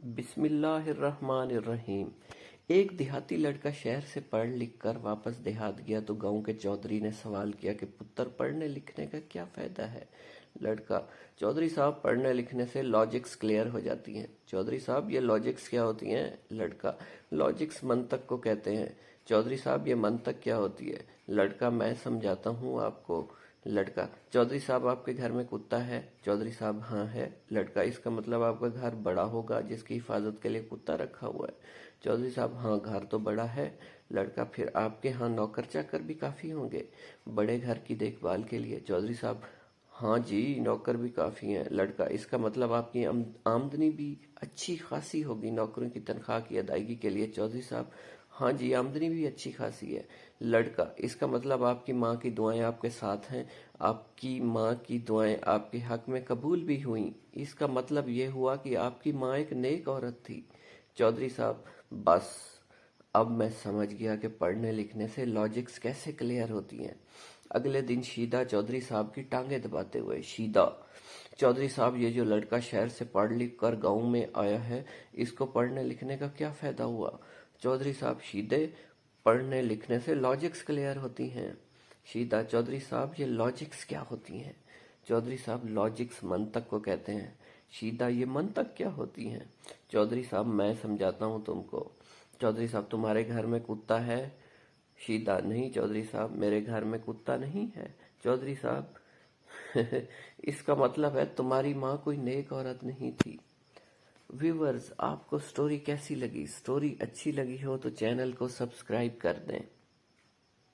बिस्मिल्लाहिर्रहमानिर्रहीम। एक देहाती लड़का शहर से पढ़ लिख कर वापस देहात गया तो गांव के चौधरी ने सवाल किया कि पुत्र पढ़ने लिखने का क्या फायदा है। लड़का: चौधरी साहब, पढ़ने लिखने से लॉजिक्स क्लियर हो जाती हैं। चौधरी साहब, ये लॉजिक्स क्या होती हैं? लड़का: लॉजिक्स मंतक को कहते हैं। चौधरी साहब, ये मंतक क्या होती है? लड़का: मैं समझाता हूँ आपको। लड़का: चौधरी साहब, आपके घर में कुत्ता है? चौधरी साहब: हाँ है। लड़का: इसका मतलब आपका घर बड़ा होगा जिसकी हिफाजत के लिए कुत्ता रखा हुआ है? चौधरी साहब: हाँ, घर तो बड़ा है। लड़का: फिर आपके यहाँ नौकर चाकर भी काफी होंगे बड़े घर की देखभाल के लिए? चौधरी साहब: हाँ जी, नौकर भी काफी हैं। लड़का: इसका मतलब आपकी आमदनी भी अच्छी खासी होगी नौकरों की तनख्वाह की अदायगी के लिए? चौधरी साहब: हाँ जी, आमदनी भी अच्छी खासी है। लड़का: इसका मतलब आपकी माँ की दुआएं आपके साथ हैं, आपकी माँ की दुआएं आपके हक में कबूल भी हुई। इसका मतलब ये हुआ कि आपकी माँ एक नेक औरत थी। चौधरी साहब: बस अब मैं समझ गया कि पढ़ने लिखने से लॉजिक्स कैसे क्लियर होती हैं। अगले दिन शीदा चौधरी साहब की टांगे दबाते हुए: शीदा: चौधरी साहब, ये जो लड़का शहर से पढ़ लिख कर गांव में आया है, इसको पढ़ने लिखने का क्या फायदा हुआ? चौधरी साहब: शीदे, पढ़ने लिखने से लॉजिक्स क्लियर होती हैं। शीदा: चौधरी साहब, ये लॉजिक्स क्या होती हैं? चौधरी साहब: लॉजिक्स मंतक को कहते हैं। शीदा: ये मंतक क्या होती हैं? चौधरी साहब: मैं समझाता हूँ तुमको। चौधरी साहब: तुम्हारे घर में कुत्ता है? शीदा: नहीं चौधरी साहब, मेरे घर में कुत्ता नहीं है। चौधरी साहब: इसका मतलब है तुम्हारी माँ कोई नेक औरत नहीं थी। व्यूवर्स, आपको स्टोरी कैसी लगी? स्टोरी अच्छी लगी हो तो चैनल को सब्सक्राइब कर दें।